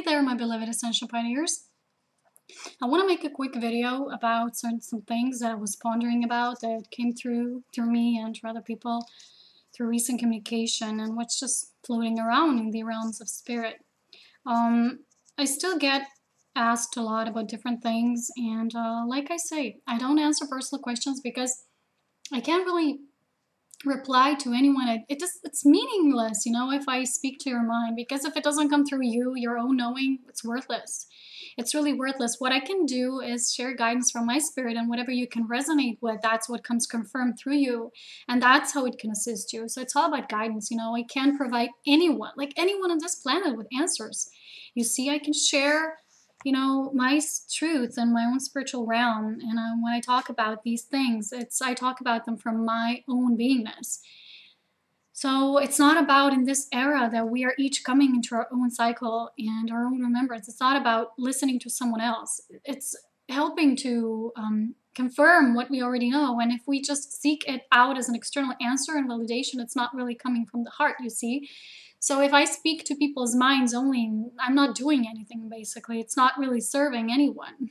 Hey there, my beloved Ascension pioneers. I want to make a quick video about some things that I was pondering about that came through me and to other people through recent communication and what's just floating around in the realms of spirit. I still get asked a lot about different things, and like I say, I don't answer personal questions because I can't really reply to anyone. It's meaningless, if I speak to your mind, because if it doesn't come through you, your own knowing, it's worthless. It's really worthless. What I can do is share guidance from my spirit, and whatever you can resonate with, that's what comes confirmed through you, and that's how it can assist you. So it's all about guidance. I can't provide anyone on this planet with answers. You see, I can share my truth and my own spiritual realm. And when I talk about these things, I talk about them from my own beingness. So it's not about, in this era that we are each coming into our own cycle and our own remembrance, it's not about listening to someone else. It's helping to confirm what we already know. And if we just seek it out as an external answer and validation, it's not really coming from the heart, you see. So if I speak to people's minds only, I'm not doing anything, basically. It's not really serving anyone.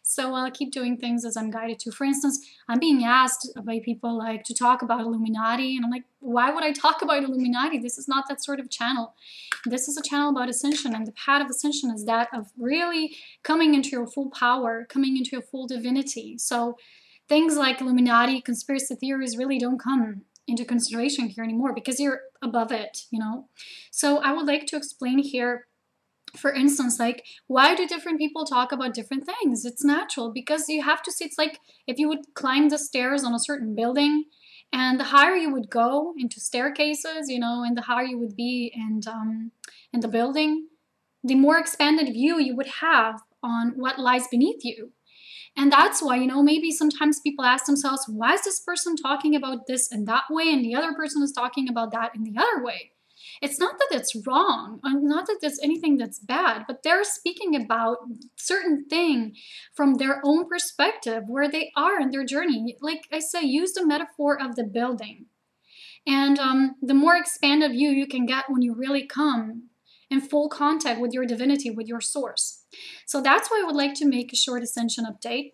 So I'll keep doing things as I'm guided to. For instance, I'm being asked by people to talk about Illuminati, and I'm like, why would I talk about Illuminati? This is not that sort of channel. This is a channel about Ascension, and the path of Ascension is that of really coming into your full power, coming into your full divinity. So things like Illuminati, conspiracy theories really don't come into consideration here anymore because you're above it, So I would like to explain here, for instance, why do different people talk about different things? It's natural, because you have to see, it's like if you would climb the stairs on a certain building, and the higher you would go into staircases, and the higher you would be in the building, the more expanded view you would have on what lies beneath you. And that's why, maybe sometimes people ask themselves, why is this person talking about this in that way and the other person is talking about that in the other way? It's not that it's wrong, not that there's anything that's bad, but they're speaking about certain thing from their own perspective, where they are in their journey. Like I say, use the metaphor of the building. And the more expanded view you can get when you really come in full contact with your divinity, with your source. So that's why I would like to make a short Ascension update,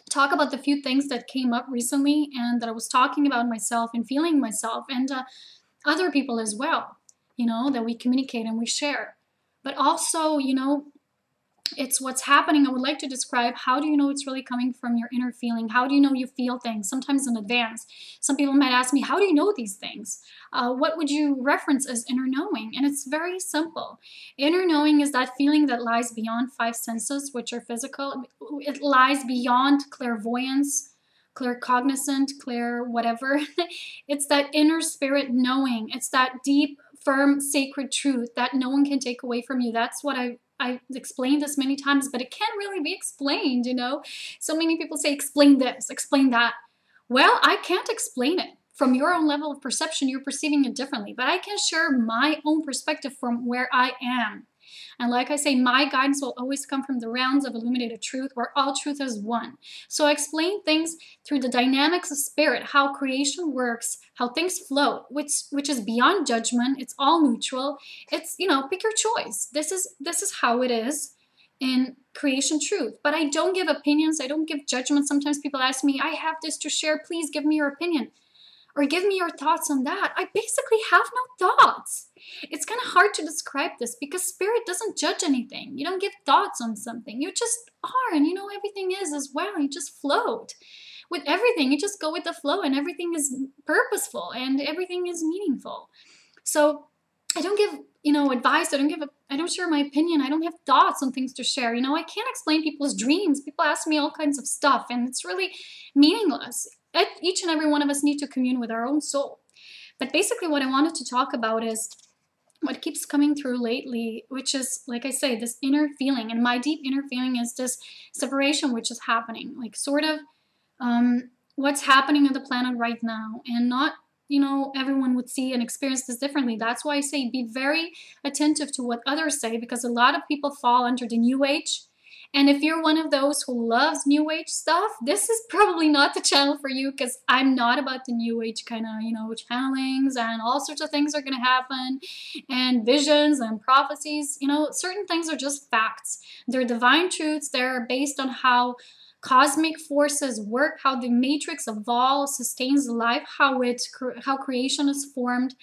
talk about the few things that came up recently and that I was talking about myself and feeling myself, and other people as well, that we communicate and we share. But also, it's what's happening. I would like to describe, how do you know it's really coming from your inner feeling? How do you know you feel things? Sometimes in advance. Some people might ask me, how do you know these things? What would you reference as inner knowing? And it's very simple. Inner knowing is that feeling that lies beyond 5 senses, which are physical. It lies beyond clairvoyance, claircognizant, whatever. It's that inner spirit knowing. It's that deep, firm, sacred truth that no one can take away from you. That's what I've explained this many times, but it can't really be explained, So many people say, explain this, explain that. Well, I can't explain it. From your own level of perception, you're perceiving it differently, but I can share my own perspective from where I am. And like I say, my guidance will always come from the realms of illuminated truth, where all truth is one. So I explain things through the dynamics of spirit, how creation works, how things float, which is beyond judgment. It's all neutral. It's, pick your choice. This is how it is in creation truth. But I don't give opinions. I don't give judgment. Sometimes people ask me, I have this to share. Please give me your opinion, or give me your thoughts on that. I basically have no thoughts. It's kind of hard to describe this because spirit doesn't judge anything. You don't give thoughts on something. You just are, and everything is as well. You just float with everything. You just go with the flow, and everything is purposeful and everything is meaningful. So I don't give, advice. I don't share my opinion. I don't have thoughts on things to share. I can't explain people's dreams. People ask me all kinds of stuff, and it's really meaningless. Each and every one of us need to commune with our own soul. But basically what I wanted to talk about is what keeps coming through lately, which is, like I say, this inner feeling. And my deep inner feeling is this separation which is happening, what's happening on the planet right now. And not, everyone would see and experience this differently. That's why I say be very attentive to what others say, because a lot of people fall under the New Age And if you're one of those who loves New Age stuff, this is probably not the channel for you, because I'm not about the New Age kind of, you know, channelings and all sorts of things are going to happen, and visions and prophecies. You know, certain things are just facts. They're divine truths. They're based on how cosmic forces work, how the matrix evolves, sustains life, how creation is formed.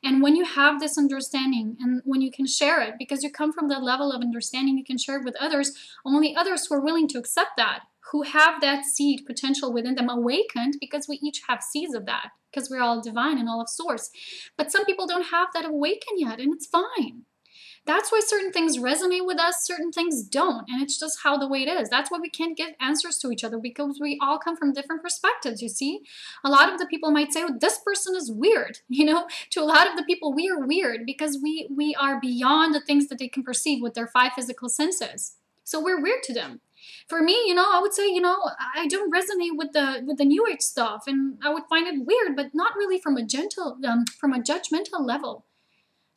And when you have this understanding, and when you can share it, because you come from that level of understanding, you can share it with others, only others who are willing to accept that, who have that seed potential within them awakened, because we each have seeds of that, because we're all divine and all of source. But some people don't have that awakened yet, and it's fine. That's why certain things resonate with us, certain things don't, and it's just how the way it is. That's why we can't give answers to each other, because we all come from different perspectives, you see? A lot of the people might say, oh, this person is weird, you know? To a lot of the people, we are weird because we are beyond the things that they can perceive with their 5 physical senses. So we're weird to them. For me, you know, I would say, you know, I don't resonate with the New Age stuff, and I would find it weird, but not really from a judgmental level.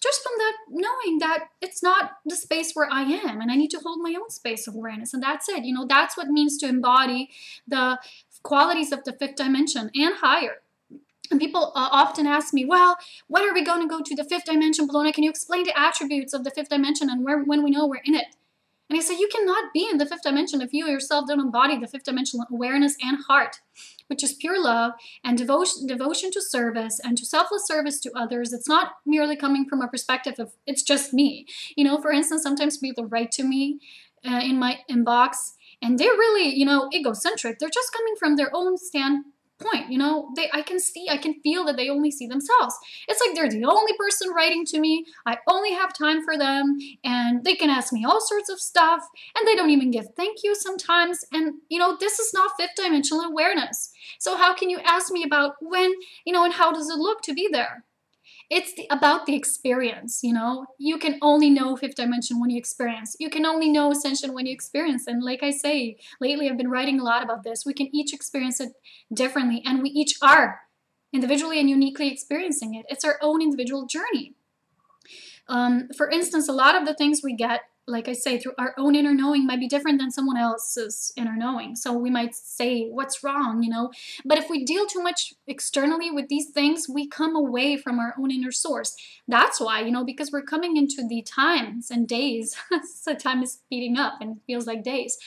Just from that, knowing that it's not the space where I am, and I need to hold my own space of awareness, and that's it. You know, that's what it means to embody the qualities of the 5th dimension and higher. And people often ask me, well, when are we going to go to the 5th dimension, Polona? Can you explain the attributes of the 5th dimension and when we know we're in it? And I say, you cannot be in the 5th dimension if you yourself don't embody the 5th dimensional awareness and heart, which is pure love and devotion to service and to selfless service to others. It's not merely coming from a perspective of it's just me. You know, for instance, sometimes people write to me in my inbox, and they're really, you know, egocentric. They're just coming from their own standpoint. You know, I can feel that they only see themselves. It's like they're the only person writing to me. I only have time for them, and they can ask me all sorts of stuff, and they don't even give thank you sometimes. And, you know, this is not 5th dimensional awareness. So how can you ask me about when, you know, and how does it look to be there? It's about the experience, you know. You can only know 5th dimension when you experience. You can only know Ascension when you experience. And like I say, lately I've been writing a lot about this. We can each experience it differently, and we each are individually and uniquely experiencing it. It's our own individual journey. For instance, a lot of the things we get, like I say, through our own inner knowing might be different than someone else's inner knowing. So we might say, what's wrong, you know? But if we deal too much externally with these things, we come away from our own inner source. That's why, you know, because we're coming into the times and days, so time is speeding up and it feels like days,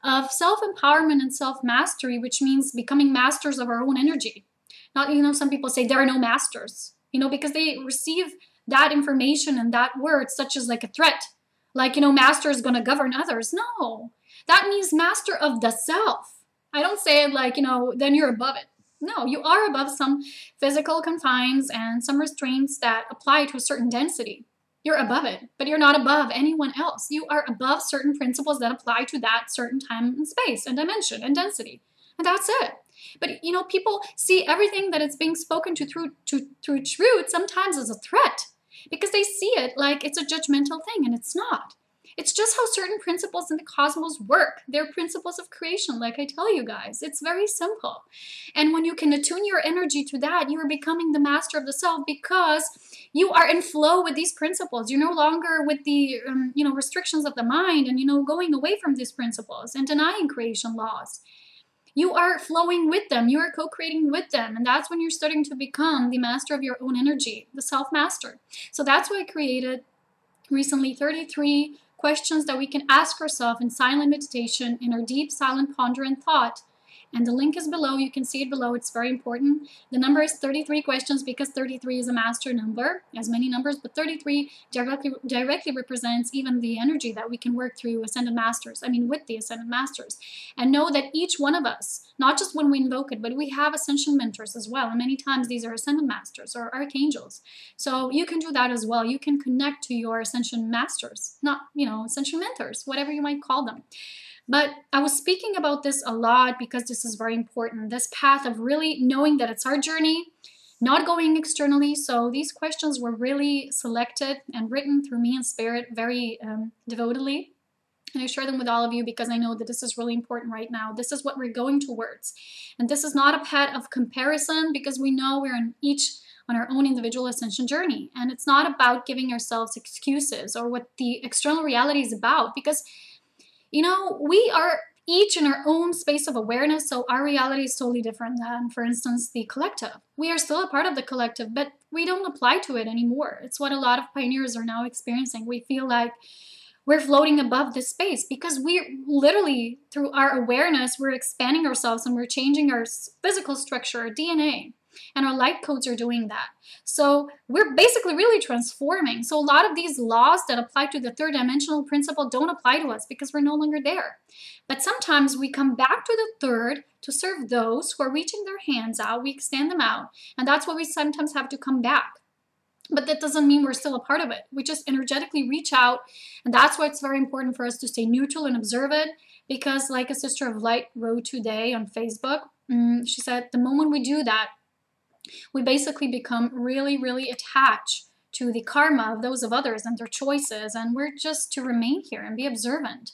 of self-empowerment and self-mastery, which means becoming masters of our own energy. Not, you know, some people say there are no masters, you know, because they receive that information and that word such as like a threat. Like, you know, master is going to govern others. No, that means master of the self. I don't say it like, you know, then you're above it. No, you are above some physical confines and some restraints that apply to a certain density. You're above it, but you're not above anyone else. You are above certain principles that apply to that certain time and space and dimension and density. And that's it. But, you know, people see everything that is being spoken to through truth sometimes as a threat, because they see it like it's a judgmental thing, and it's not. It's just how certain principles in the cosmos work. They're principles of creation, like I tell you guys. It's very simple. And when you can attune your energy to that, you are becoming the master of the self, because you are in flow with these principles. You're no longer with the you know, restrictions of the mind and, you know, going away from these principles and denying creation laws. You are flowing with them. You are co-creating with them. And that's when you're starting to become the master of your own energy, the self-master. So that's why I created recently 33 questions that we can ask ourselves in silent meditation, in our deep, silent, pondering thought. And the link is below. You can see it below. It's very important. The number is 33 questions because 33 is a master number, as many numbers, but 33 directly represents even the energy that we can work through Ascended Masters, I mean with the Ascended Masters. And know that each one of us, not just when we invoke it, but we have Ascension mentors as well. And many times these are Ascended Masters or Archangels. So you can do that as well. You can connect to your Ascension Masters, not, you know, Ascension mentors, whatever you might call them. But I was speaking about this a lot because this is very important. This path of really knowing that it's our journey, not going externally. So these questions were really selected and written through me in spirit very devotedly. And I share them with all of you because I know that this is really important right now. This is what we're going towards. And this is not a path of comparison, because we know we're on our own individual ascension journey. And it's not about giving ourselves excuses or what the external reality is about, because You know, we are each in our own space of awareness, so our reality is totally different than, for instance, the collective. We are still a part of the collective, but we don't apply to it anymore. It's what a lot of pioneers are now experiencing. We feel like we're floating above this space because we're literally, through our awareness, we're expanding ourselves and we're changing our physical structure, our DNA. And our light codes are doing that. So we're basically really transforming. So a lot of these laws that apply to the third dimensional principle don't apply to us because we're no longer there. But sometimes we come back to the third to serve those who are reaching their hands out. We extend them out. And that's why we sometimes have to come back. But that doesn't mean we're still a part of it. We just energetically reach out. And that's why it's very important for us to stay neutral and observe it. Because like a Sister of Light wrote today on Facebook, she said, the moment we do that, we basically become really, really attached to the karma of those of others and their choices, and we're just to remain here and be observant.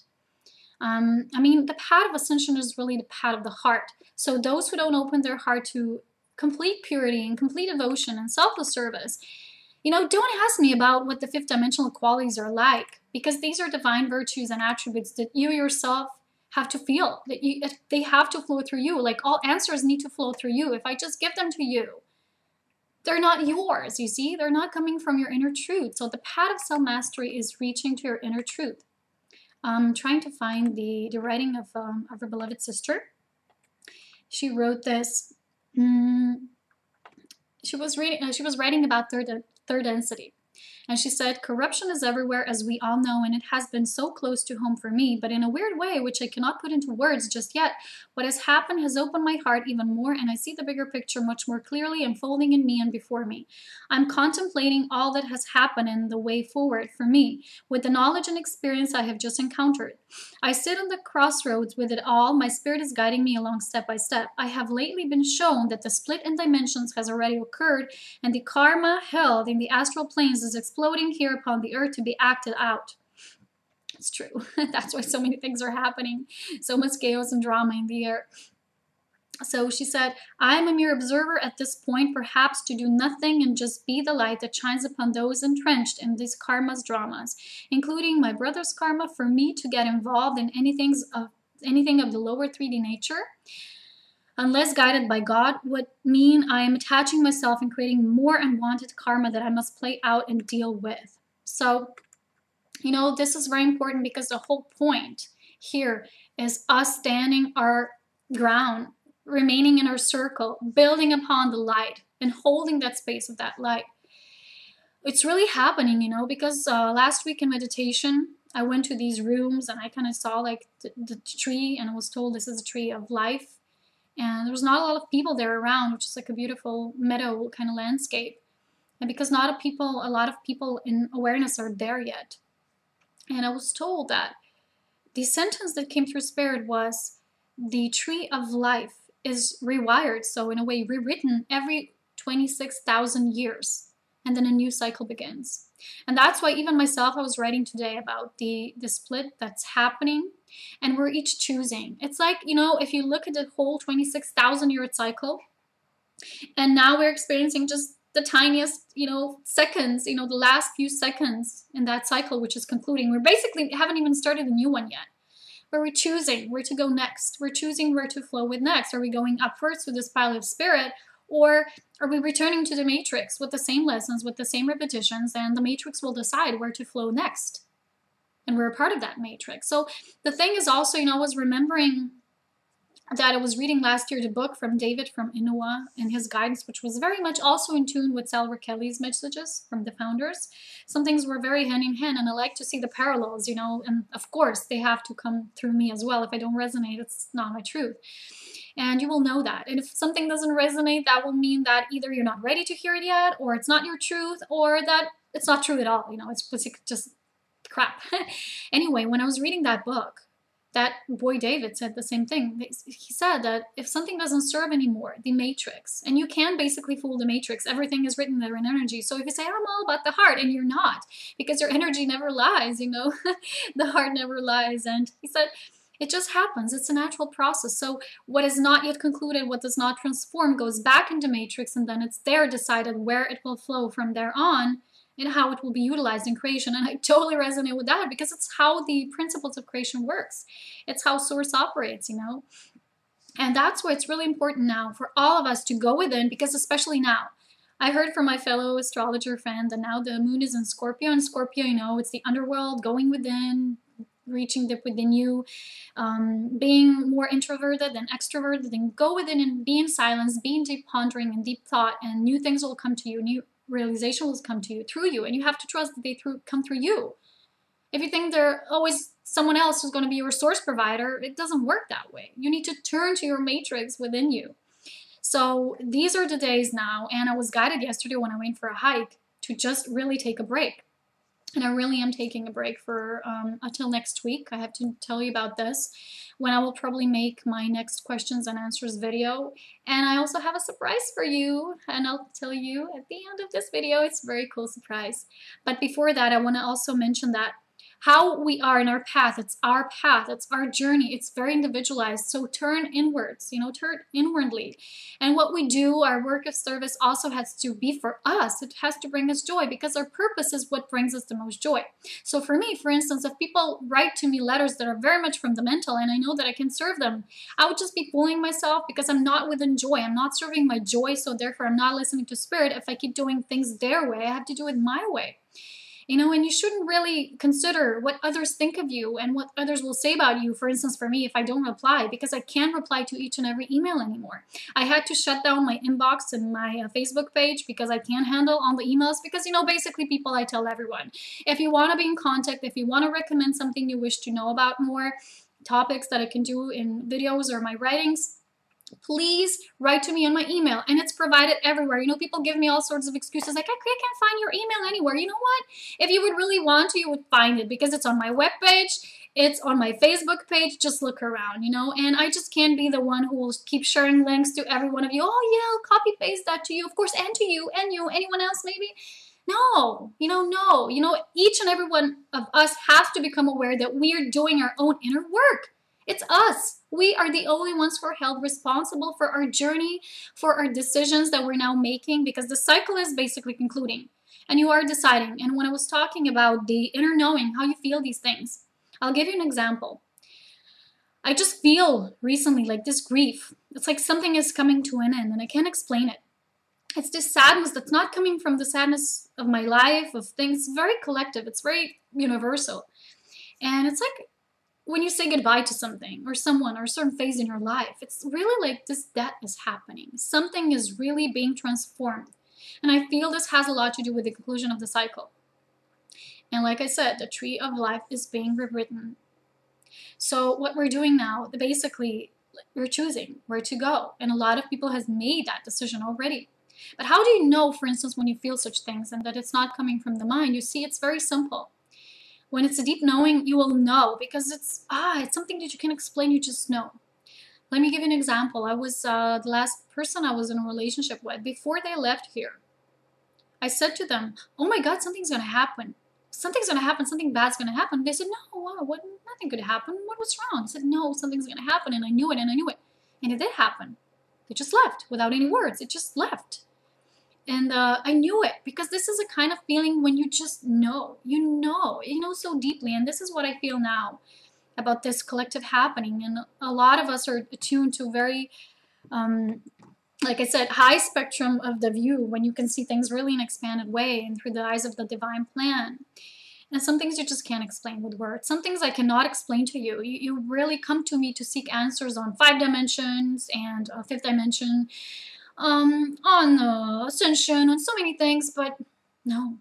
I mean, the path of ascension is really the path of the heart. So those who don't open their heart to complete purity and complete devotion and selfless service, you know, don't ask me about what the fifth dimensional qualities are like, because these are divine virtues and attributes that you yourself have to feel, that they have to flow through you. Like all answers need to flow through you. If I just give them to you, they're not yours, you see? They're not coming from your inner truth. So the path of self-mastery is reaching to your inner truth. I'm trying to find the writing of her beloved sister. She wrote this. She was writing about third density. And she said, corruption is everywhere, as we all know, and it has been so close to home for me, but in a weird way, which I cannot put into words just yet, what has happened has opened my heart even more, and I see the bigger picture much more clearly unfolding in me and before me. I'm contemplating all that has happened and the way forward for me, with the knowledge and experience I have just encountered. I sit on the crossroads with it all. My spirit is guiding me along step by step. I have lately been shown that the split in dimensions has already occurred, and the karma held in the astral planes is exploding here upon the earth to be acted out. It's true. That's why so many things are happening. So much chaos and drama in the air. So she said, I am a mere observer at this point, perhaps to do nothing and just be the light that shines upon those entrenched in these karma's dramas, including my brother's karma. For me to get involved in anything of the lower 3D nature, unless guided by God, would mean I am attaching myself and creating more unwanted karma that I must play out and deal with. So, you know, this is very important because the whole point here is us standing our ground, remaining in our circle, building upon the light and holding that space of that light. It's really happening, you know, because last week in meditation, I went to these rooms and I kind of saw like the tree, and I was told this is a tree of life. And there was not a lot of people there around, which is like a beautiful meadow kind of landscape. And because not a lot of people in awareness are there yet. And I was told that the sentence that came through spirit was, the tree of life is rewired, so in a way rewritten every 26,000 years, and then a new cycle begins. And that's why even myself, I was writing today about the split that's happening, and we're each choosing. It's like, you know, if you look at the whole 26,000-year cycle, and now we're experiencing just the tiniest, you know, seconds, you know, the last few seconds in that cycle, which is concluding. We basically haven't even started a new one yet. But we're choosing where to go next. We're choosing where to flow with next. Are we going upwards with this pile of spirit, or are we returning to the matrix with the same lessons, with the same repetitions, and the matrix will decide where to flow next? And we're a part of that matrix. So the thing is also, you know, I was remembering that I was reading last year the book from David from Inua and his guidance, which was very much also in tune with Salvador Kelly's messages from the founders. Some things were very hand in hand, and I like to see the parallels, you know, and of course they have to come through me as well. If I don't resonate, it's not my truth. And you will know that. And if something doesn't resonate, that will mean that either you're not ready to hear it yet, or it's not your truth, or that it's not true at all. You know, it's just crap. Anyway, when I was reading that book, that boy David said the same thing. He said that if something doesn't serve anymore, the matrix, and you can basically fool the matrix, everything is written there in energy. So if you say, I'm all about the heart, and you're not, because your energy never lies, you know, the heart never lies. And he said, it just happens. It's a natural process. So what is not yet concluded, what does not transform, goes back into matrix, and then it's there decided where it will flow from there on. and how it will be utilized in creation. And I totally resonate with that because it's how the principles of creation works. It's how source operates, you know. And that's why it's really important now for all of us to go within, because especially now, I heard from my fellow astrologer friend that now the moon is in Scorpio, and Scorpio, you know, it's the underworld, going within, reaching deep within you, being more introverted than extroverted, then go within and be in silence, be in deep pondering and deep thought, and new things will come to you, new realization will come to you through you, and you have to trust that they come through you. If you think they're always someone else who's going to be your source provider, it doesn't work that way. You need to turn to your matrix within you. So these are the days now, and I was guided yesterday when I went for a hike to just really take a break. And I really am taking a break for until next week. I have to tell you about this, when I will probably make my next questions and answers video. And I also have a surprise for you, and I'll tell you at the end of this video. It's a very cool surprise. But before that, I want to also mention that how we are in our path, it's our journey, it's very individualized. So turn inwards, you know, turn inwardly. And what we do, our work of service also has to be for us. It has to bring us joy, because our purpose is what brings us the most joy. So for me, for instance, if people write to me letters that are very much from the mental, and I know that I can serve them, I would just be fooling myself, because I'm not within joy. I'm not serving my joy, so therefore I'm not listening to spirit. If I keep doing things their way, I have to do it my way. You know, and you shouldn't really consider what others think of you and what others will say about you. For instance, for me, if I don't reply, because I can't reply to each and every email anymore. I had to shut down my inbox and my Facebook page because I can't handle all the emails. Because, you know, basically people, I tell everyone, if you want to be in contact, if you want to recommend something you wish to know about more, topics that I can do in videos or my writings, please write to me on my email, and it's provided everywhere. You know, people give me all sorts of excuses like, I can't find your email anywhere. You know what? If you would really want to, you would find it, because it's on my webpage, it's on my Facebook page. Just look around, you know, and I just can't be the one who will keep sharing links to every one of you. Oh yeah, I'll copy paste that to you, of course, and to you, and you, anyone else maybe. No, each and every one of us has to become aware that we are doing our own inner work. It's us. We are the only ones who are held responsible for our journey, for our decisions that we're now making, because the cycle is basically concluding and you are deciding. And when I was talking about the inner knowing, how you feel these things, I'll give you an example. I just feel recently like this grief. It's like something is coming to an end and I can't explain it. It's this sadness that's not coming from the sadness of my life, of things. It's very collective. It's very universal. And it's like, when you say goodbye to something or someone or a certain phase in your life, it's really like this death is happening. Something is really being transformed. And I feel this has a lot to do with the conclusion of the cycle. And like I said, the tree of life is being rewritten. So what we're doing now, basically, we're choosing where to go. And a lot of people have made that decision already. But how do you know, for instance, when you feel such things and that it's not coming from the mind? You see, it's very simple. When it's a deep knowing, you will know, because it's something that you can explain, you just know. Let me give you an example. I was the last person I was in a relationship with. Before they left here, I said to them, oh my God, something's going to happen. Something's going to happen. Something bad's going to happen. They said, no, nothing could happen. What was wrong? I said, no, something's going to happen. And I knew it, and I knew it. And it did happen. They just left without any words. It just left. And I knew it, because this is a kind of feeling when you just know. You know so deeply. And this is what I feel now about this collective happening. And a lot of us are attuned to very, like I said, high spectrum of the view, when you can see things really in an expanded way and through the eyes of the divine plan. And some things you just can't explain with words. Some things I cannot explain to you. You really come to me to seek answers on 5 dimensions and 5th dimension. On Ascension, on so many things, but no,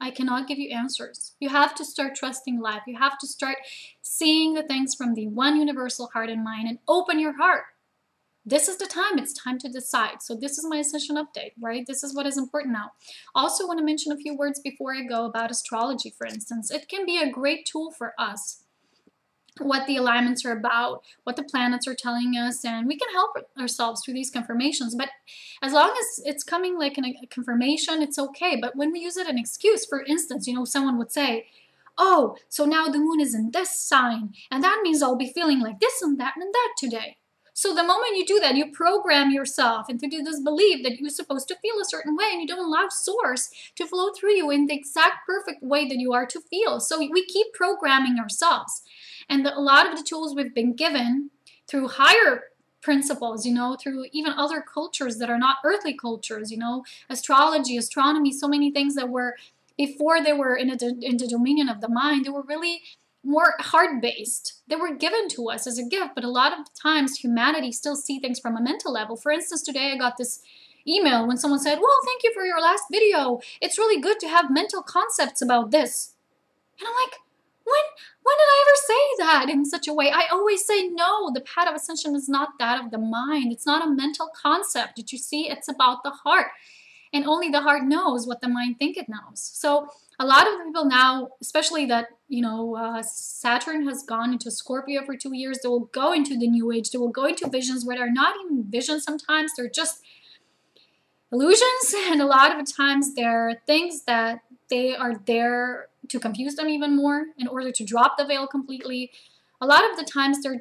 I cannot give you answers. You have to start trusting life. You have to start seeing the things from the one universal heart and mind, and open your heart. This is the time. It's time to decide. So this is my Ascension update, right? This is what is important now. Also want to mention a few words before I go about astrology, for instance. It can be a great tool for us, what the alignments are about, what the planets are telling us, and we can help ourselves through these confirmations. But as long as it's coming like a confirmation, it's okay. But when we use it as an excuse, for instance, someone would say, oh, so now the moon is in this sign, and that means I'll be feeling like this and that today. So the moment you do that, you program yourself into this belief that you're supposed to feel a certain way, and you don't allow source to flow through you in the exact perfect way that you are to feel. So we keep programming ourselves. And a lot of the tools we've been given through higher principles, you know, through even other cultures that are not earthly cultures, you know, astrology, astronomy, so many things that were, before they were in the dominion of the mind, they were really more heart-based. They were given to us as a gift, but a lot of times humanity still see things from a mental level. For instance, today I got this email when someone said, well, thank you for your last video. It's really good to have mental concepts about this. And I'm like, when did I ever say that in such a way? I always say, no, the path of ascension is not that of the mind. It's not a mental concept. Did you see? It's about the heart. And only the heart knows what the mind thinks it knows. So a lot of people now, especially that, you know, Saturn has gone into Scorpio for 2 years, they will go into the new age, they will go into visions where they're not even visions sometimes, they're just illusions. And a lot of the times they're things that they are there to confuse them even more in order to drop the veil completely. A lot of the times they're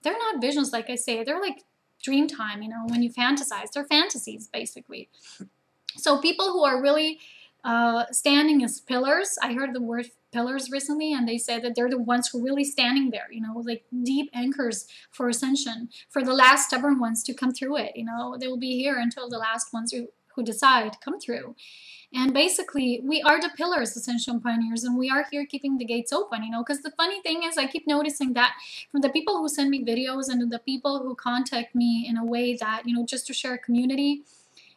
not visions, like I say, they're like dream time, you know, when you fantasize. They're fantasies, basically. So people who are really standing as pillars, I heard the word pillars recently, and they said that they're the ones who are really standing there, you know, like deep anchors for ascension, for the last stubborn ones to come through it, you know. They will be here until the last ones who decide to come through. And basically, we are the pillars, Ascension Pioneers, and we are here keeping the gates open, you know, because the funny thing is I keep noticing that from the people who send me videos and the people who contact me in a way that, you know, just to share a community,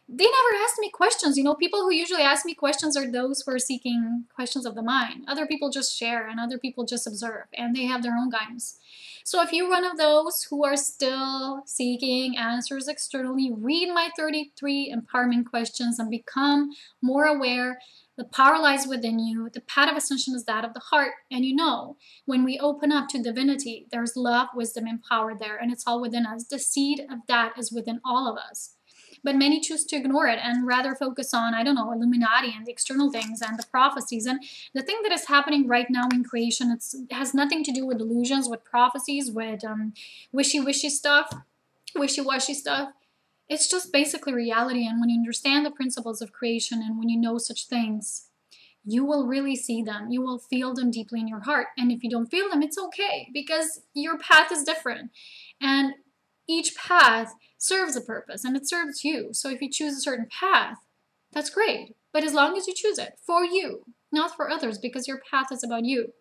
they never ask me questions. You know, people who usually ask me questions are those who are seeking questions of the mind. Other people just share and other people just observe, and they have their own guidance. So if you're one of those who are still seeking answers externally, read my 33 empowerment questions and become more aware. The power lies within you. The path of ascension is that of the heart. And you know, when we open up to divinity, there's love, wisdom, and power there, and it's all within us. The seed of that is within all of us. But many choose to ignore it and rather focus on, I don't know, Illuminati and the external things and the prophecies. And the thing that is happening right now in creation, it has nothing to do with illusions, with prophecies, with wishy-washy stuff. It's just basically reality. And when you understand the principles of creation and when you know such things, you will really see them. You will feel them deeply in your heart. And if you don't feel them, it's okay, because your path is different. And each path serves a purpose, and it serves you. So if you choose a certain path, that's great. But as long as you choose it for you, not for others, because your path is about you.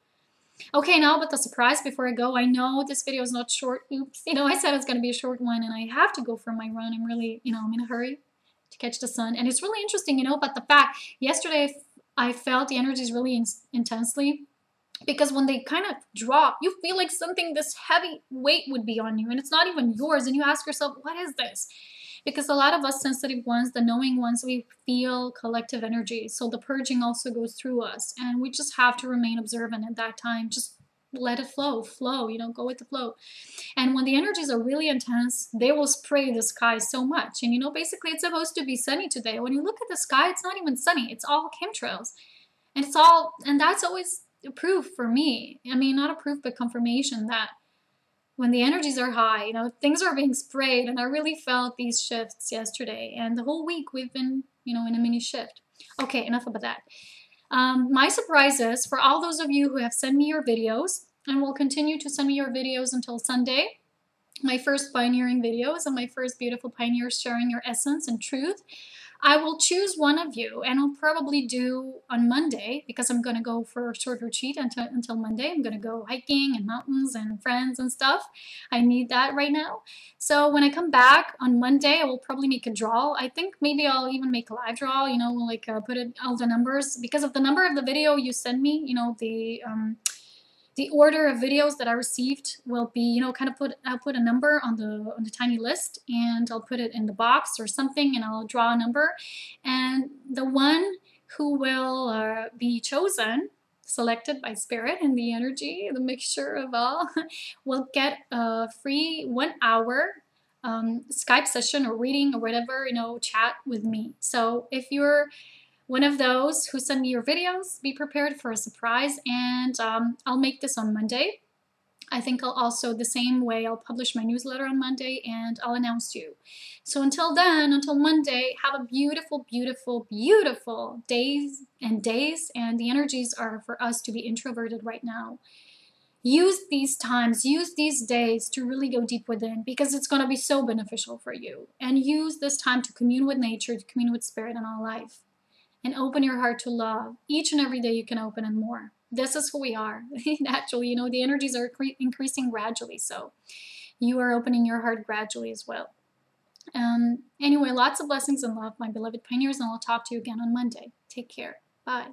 Okay, now but the surprise before I go, I know this video is not short. Oops. You know, I said it's going to be a short one, and I have to go for my run. I'm really, you know, I'm in a hurry to catch the sun. And it's really interesting, you know, but the fact, yesterday I felt the energies really intensely. Because when they kind of drop, you feel like something, this heavy weight would be on you, and it's not even yours, and you ask yourself, what is this? Because a lot of us sensitive ones, the knowing ones, we feel collective energy, so the purging also goes through us, and we just have to remain observant at that time. Just let it flow, you know, go with the flow. And when the energies are really intense, they will spray the sky so much. And you know, basically it's supposed to be sunny today. When you look at the sky, it's not even sunny, it's all chemtrails. And it's all, and that's always a proof for me. I mean, not a proof, but confirmation that when the energies are high, you know, things are being sprayed. And I really felt these shifts yesterday. And the whole week we've been, you know, in a mini shift. Okay, enough about that. My surprise is for all those of you who have sent me your videos and will continue to send me your videos until Sunday, my first pioneering videos and my first beautiful pioneers sharing your essence and truth, I will choose one of you, and I'll probably do on Monday, because I'm going to go for a short retreat until Monday. I'm going to go hiking and mountains and friends and stuff. I need that right now. So when I come back on Monday, I will probably make a draw. I think maybe I'll even make a live draw, you know, like put it all the numbers. Because of the number of the video you send me, you know, the order of videos that I received will be, you know, kind of I'll put a number on the tiny list, and I'll put it in the box or something, and I'll draw a number, and the one who will be chosen, selected by spirit and the energy, the mixture of all, will get a free 1 hour Skype session or reading or whatever, you know, chat with me. So if you're one of those who send me your videos, be prepared for a surprise, and I'll make this on Monday. I think I'll also, the same way, I'll publish my newsletter on Monday and I'll announce you. So until then, until Monday, have a beautiful, beautiful, beautiful days. And the energies are for us to be introverted right now. Use these times, use these days to really go deep within, because it's going to be so beneficial for you. And use this time to commune with nature, to commune with spirit and all life. And open your heart to love. Each and every day you can open and more. This is who we are. Naturally, you know, the energies are increasing gradually. So you are opening your heart gradually as well. Anyway, lots of blessings and love, my beloved pioneers, and I'll talk to you again on Monday. Take care. Bye.